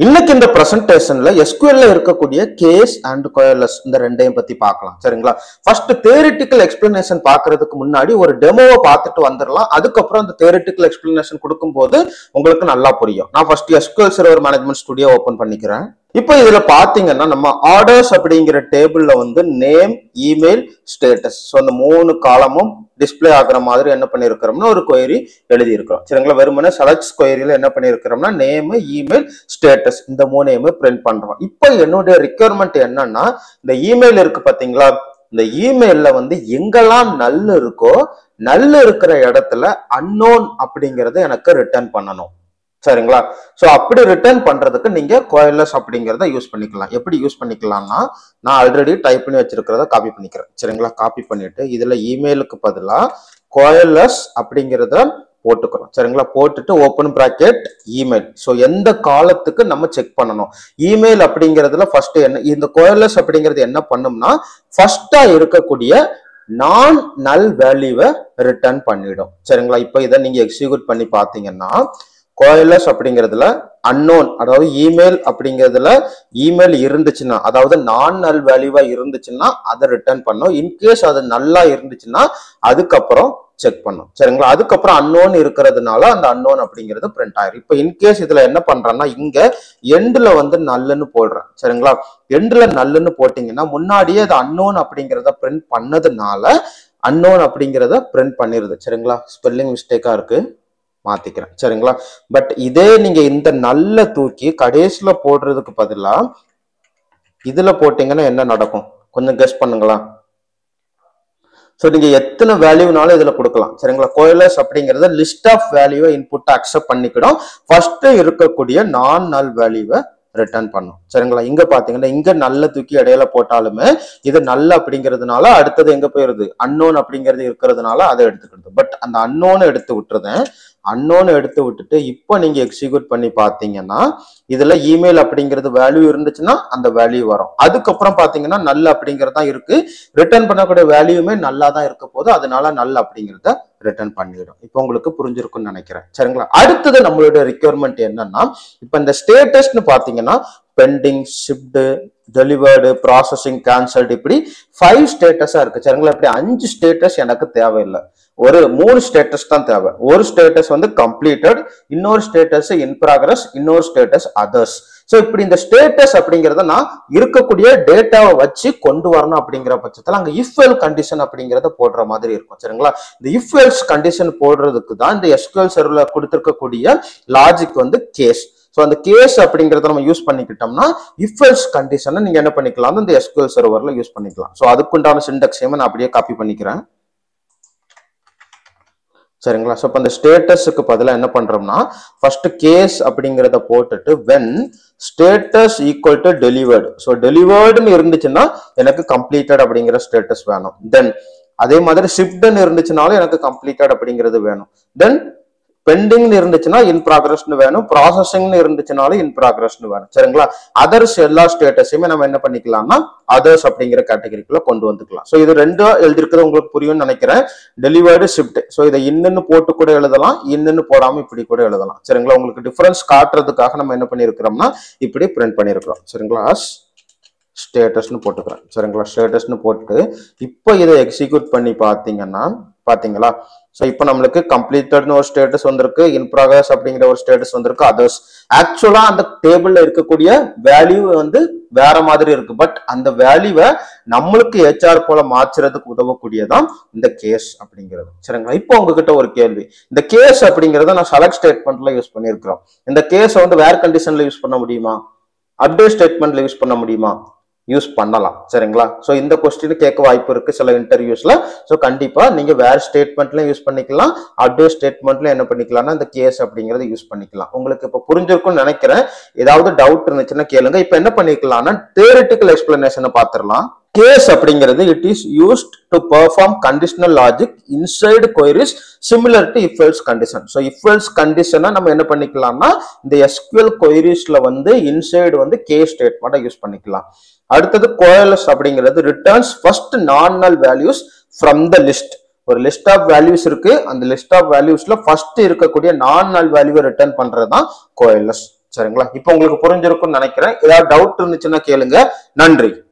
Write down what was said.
இன்னைக்கு இந்த பிரசன்டேஷன்ல SQLல இருக்கக்கூடிய கேஸ் அண்ட் கோயர்லெஸ் இந்த ரெண்டையும் பத்தி பார்க்கலாம். சரிங்களா? ஃபர்ஸ்ட் தியரிட்டிக்கல் எக்ஸ்பிளனேஷன் பார்க்கிறதுக்கு முன்னாடி ஒரு டெமோவை பார்த்துட்டு வந்துடலாம். அதுக்கப்புறம் அந்த தியரிட்டிக்கல் எக்ஸ்பிளனேஷன் கொடுக்கும்போது உங்களுக்கு நல்லா புரியும். நான் first SQL server management studio open பண்ணிக்கிறேன். இப்போ இதுல பாத்தீங்கன்னா நம்ம ஆர்டர்ஸ் அப்படிங்கிற டேபிள்ல வந்து நேம், இமெயில், ஸ்டேட்டஸ், ஸோ அந்த 3 காலமும் டிஸ்பிளே ஆகுற மாதிரி என்ன பண்ணிருக்கிறோம்னா ஒரு கொயரி எழுதி இருக்கிறோம். சரிங்களா? வெறுமனே செலக்ட் கொயரியில என்ன பண்ணிருக்கிறோம்னா நேம், இமெயில், ஸ்டேட்டஸ் இந்த 3ஐயுமே பிரிண்ட் பண்றோம். இப்போ என்னுடைய ரிக்வயர்மெண்ட் என்னன்னா இந்த இமெயில் இருக்கு பாத்தீங்களா, இந்த இமெயில்ல வந்து எங்கெல்லாம் நல் இருக்கோ நல் இருக்கிற இடத்துல அன்னோன் அப்படிங்கறத எனக்கு ரிட்டர்ன் பண்ணணும். சரிங்களா? சோ அப்படி ரிட்டர்ன் பண்றதுக்கு நீங்க கோயர்லெஸ் அப்படிங்கறத யூஸ் பண்ணிக்கலாம். எப்படி யூஸ் பண்ணிக்கலாம்னா நான் ஆல்ரெடி டைப் பண்ணி வச்சிருக்கிறத காப்பி பண்ணிக்கிறேன். சரிங்களா? காப்பி பண்ணிட்டு இதுல இமெயிலுக்கு பதிலா கோயர்லெஸ் அப்படிங்கறத போட்டுக்கிறோம். சரிங்களா? போட்டுட்டு ஓபன் பிராக்கெட் இமெயில். சோ எந்த காலத்துக்கு நம்ம செக் பண்ணணும் இமெயில் அப்படிங்கறதுல ஃபர்ஸ்ட் என்ன இந்த கோயர்லெஸ் அப்படிங்கிறது என்ன பண்ணும்னா ஃபர்ஸ்டா இருக்கக்கூடிய நான் நல் வேல்யூவை ரிட்டர்ன் பண்ணிடும். சரிங்களா? இப்போ இதை நீங்க எக்ஸிக்யூட் பண்ணி பாத்தீங்கன்னா கோயர்லெஸ் அப்படிங்கிறதுல அன்னோன் அதாவது இமெயில் அப்படிங்கிறதுல இமெயில் இருந்துச்சுன்னா அதாவது நான் நல் வேல்யூவா இருந்துச்சுன்னா அதை ரிட்டர்ன் பண்ணும். இன்கேஸ் அது நல்லா இருந்துச்சுன்னா அதுக்கப்புறம் செக் பண்ணும். சரிங்களா? அதுக்கப்புறம் அன்னோன் இருக்கிறதுனால அந்த அன்னோன் அப்படிங்கிறது பிரிண்ட் ஆயிரும். இப்போ இன்கேஸ் இதுல என்ன பண்றேன்னா இங்க எண்ட்ல வந்து நல்லுன்னு போடுறேன். சரிங்களா? எண்ட்ல நல்லுன்னு போட்டீங்கன்னா முன்னாடியே அது அன்னோன் அப்படிங்கிறத பிரிண்ட் பண்ணதுனால அன்னோன் அப்படிங்கிறத பிரிண்ட் பண்ணிருது. சரிங்களா? ஸ்பெல்லிங் மிஸ்டேக்கா இருக்கு, மாத்திக்கிறேன். சரிங்களா? பட் இதே நீங்க இந்த நல்ல தூக்கி கடைசியில போடுறதுக்கு பதிலா இதுல போட்டீங்கன்னா என்ன நடக்கும் கொஞ்சம் கெஸ் பண்ணுங்களா? சோ நீங்க எத்தனை வேல்யூனாலும் இதுல கொடுக்கலாம். சரிங்களா? கோயர்லெஸ் அப்படிங்கறது லிஸ்ட் ஆஃப் வேல்யூவை இன்புட் அக்செப்ட் பண்ணிக்கிடும். ஃபர்ஸ்ட் இருக்கக்கூடிய நான் நல் வேல்யூவை ரிட்டர்ன் பண்ணும். சரிங்களா? இங்க பாத்தீங்கன்னா இங்க நல்ல தூக்கி இடையில போட்டாலுமே இது நல்ல அப்படிங்கிறதுனால அடுத்தது எங்க போயிருது அன்னோன் அப்படிங்கிறது இருக்கிறதுனால அதை எடுத்துக்கிறது. பட் அந்த அன்னோன் எடுத்து விட்டுருதேன். அன்னோன் எடுத்து விட்டுட்டு இப்போ நீங்க எக்ஸிக்யூட் பண்ணி பாத்தீங்கன்னா இதுல இமெயில் அப்படிங்கிறது வேல்யூ இருந்துச்சுன்னா அந்த வேல்யூ வரும். அதுக்கப்புறம் பாத்தீங்கன்னா நல்ல அப்படிங்கிறது தான் இருக்கு. ரிட்டர்ன் பண்ணக்கூடிய வேல்யூமே நல்லா தான் இருக்க போது, அதனால நல்ல அப்படிங்கிறத ரிட்டர்ன் பண்ணிடும். இப்போ உங்களுக்கு புரிஞ்சிருக்கும்னு நினைக்கிறேன். சரிங்களா? அடுத்தது நம்மளுடைய ரிக்வயர்மெண்ட் என்னன்னா இப்ப இந்த ஸ்டேட்டஸ்ன்னு பாத்தீங்கன்னா pending, shipped, delivered, processing, cancelled இப்படி 5 ஸ்டேட்டஸா இருக்கு. சரிங்களா? இப்படி 5 ஸ்டேட்டஸ் எனக்கு தேவையில்லை. ஒரு 3 ஸ்டேட்டஸ் தான் தேவை. ஒரு ஸ்டேட்டஸ் வந்து கம்ப்ளீட்டட், இன்னொரு ஸ்டேட்டஸ் இன் ப்ராக்ரஸ், இன்னொரு ஸ்டேட்டஸ் அதர்ஸ். சோ இப்படி இந்த ஸ்டேட்டஸ் அப்படிங்கறத நான் இருக்கக்கூடிய டேட்டாவை வச்சு கொண்டு வரணும். அப்படிங்கிற பட்சத்துல அங்க இஃப் எல் கண்டிஷன் அப்படிங்கறத போடுற மாதிரி இருக்கும். சரிங்களா? இந்த இஃப் எல்ஸ் கண்டிஷன் போடுறதுக்கு தான் இந்த SQL சர்வர்ல கொடுத்திருக்கக்கூடிய லாஜிக் வந்து கேஸ். சோ அந்த கேஸ் அப்படிங்கறத நம்ம யூஸ் பண்ணிக்கிட்டோம்னா இஃப் எல்ஸ் கண்டிஷனை நீங்க என்ன பண்ணிக்கலாம் இந்த SQL சர்வர்ல யூஸ் பண்ணிக்கலாம். சோ அதுக்குண்டான சின்டாக்ஸையும் நான் அப்படியே காப்பி பண்ணிக்கிறேன். சரிங்களா? சோ அந்த ஸ்டேட்டஸ்க்கு பதிலா என்ன பண்றோம்னா ஃபர்ஸ்ட் கேஸ் அப்படிங்கறத போட்டுட்டு when status equal to delivered, so டெலிவர்டுன்னு இருந்துச்சுன்னா எனக்கு கம்ப்ளீட்டட் அப்படிங்கிற ஸ்டேட்டஸ் வேணும். தென் அதே மாதிரி ஷிப்டுன்னு இருந்துச்சுனாலும் எனக்கு கம்ப்ளீட்டட் அப்படிங்கிறது வேணும். தென் பெண்டிங்னு இருந்துச்சுன்னா இன் ப்ராக்ரஸ்னு வேணும், ப்ராசஸிங்னு இருந்துச்சுனாலும் இன் ப்ராக்ரஸ்னு வேணும். சரிங்களா? அதர்ஸ் எல்லா ஸ்டேட்டஸையுமே நம்ம என்ன பண்ணிக்கலாம்னா அதர்ஸ் அப்படிங்கிற கேட்டகரிக்குள்ள கொண்டு வந்துக்கலாம். சோ இது ரெண்டும் எழுதிருக்கிறது உங்களுக்கு புரியும்னு நினைக்கிறேன். Delivered, shift. சோ இதை இன்னுன்னு போட்டு கூட எழுதலாம், இன்னுன்னு போடாம இப்படி கூட எழுதலாம். சரிங்களா? உங்களுக்கு டிஃபரன்ஸ் காட்டுறதுக்காக நம்ம என்ன பண்ணிருக்கிறோம்னா இப்படி பிரிண்ட் பண்ணிருக்கிறோம். சரிங்களா? ஸ்டேட்டஸ்னு போட்டுக்கிறேன். சரிங்களா? ஸ்டேட்டஸ்னு போட்டு இப்போ இதை எக்ஸிக்யூட் பண்ணி பாத்தீங்கன்னா பாத்தீங்களா? சோ இப்போ நம்மளுக்கு கம்ப்ளீட்டட்னு ஒரு ஸ்டேட்டஸ் வந்திருக்கு, இன் ப்ராக்ரஸ் அப்படிங்கிற ஒரு ஸ்டேட்டஸ் வந்திருக்கு, அதர்ஸ். ஆக்சுவலா அந்த டேபிள்ல இருக்கக்கூடிய வேல்யூ வந்து வேற மாதிரி இருக்கு. பட் அந்த வேல்யூவை நம்மளுக்கு HR போல மாற்றுறதுக்கு உதவக்கூடியதான் இந்த கேஸ் அப்படிங்கிறது. சரிங்களா? இப்போ உங்ககிட்ட ஒரு கேள்வி, இந்த கேஸ் அப்படிங்கறத நான் செலக்ட் ஸ்டேட்மெண்ட்ல யூஸ் பண்ணிருக்கிறோம். இந்த கேஸை வந்து வேர் கண்டிஷன்ல யூஸ் பண்ண முடியுமா? அப்டேட் ஸ்டேட்மெண்ட்ல யூஸ் பண்ண முடியுமா? யூஸ் பண்ணலாம். சரிங்களா? சோ இந்த क्वेश्चन கேட்க வாய்ப்பு இருக்கு சில இன்டர்வியூஸ்ல. சோ கண்டிப்பா நீங்க வேர் ஸ்டேட்மெண்ட்ல யூஸ் பண்ணிக்கலாம், அப்டேட் ஸ்டேட்மெண்ட்ல என்ன பண்ணிக்கலாம்னா இந்த கேஸ் அப்படிங்கறத யூஸ் பண்ணிக்கலாம். உங்களுக்கு இப்ப புரிஞ்சிருக்கும்னு நினைக்கிறேன். ஏதாவது டவுட் இருந்துச்சுன்னா கேளுங்க. இப்ப என்ன பண்ணிக்கலாம்னா தியரிட்டிக்கல் எக்ஸ்பிளனேஷனை பார்த்துடலாம். கேஸ் அப்படிங்கிறது it is used to perform conditional logic inside queries similar to if else condition. So if else கண்டிஷனை நம்ம என்ன பண்ணிக்கலாம்னா இந்த SQL கொயரிஸ்ல வந்து இன்சைடு வந்து கேஸ் ஸ்டேட்மெண்ட்டை யூஸ் பண்ணிக்கலாம். அடுத்தது கோயர்லெஸ் அப்படிங்கிறது ரிட்டர்ன்ஸ் ஃபர்ஸ்ட் நான் நல் வேல்யூஸ் ஃப்ரம் த லிஸ்ட். ஒரு லிஸ்ட் ஆஃப் வேல்யூஸ் இருக்கு, அந்த லிஸ்ட் ஆஃப் வேல்யூஸ்ல ஃபர்ஸ்ட் இருக்கக்கூடிய நான் நல் வேல்யூவை ரிட்டர்ன் பண்றதுதான் கோயர்லெஸ். சரிங்களா? இப்போ உங்களுக்கு புரிஞ்சிருக்கும்னு நினைக்கிறேன். ஏதாவது டவுட் இருந்துச்சுன்னா கேளுங்க. நன்றி.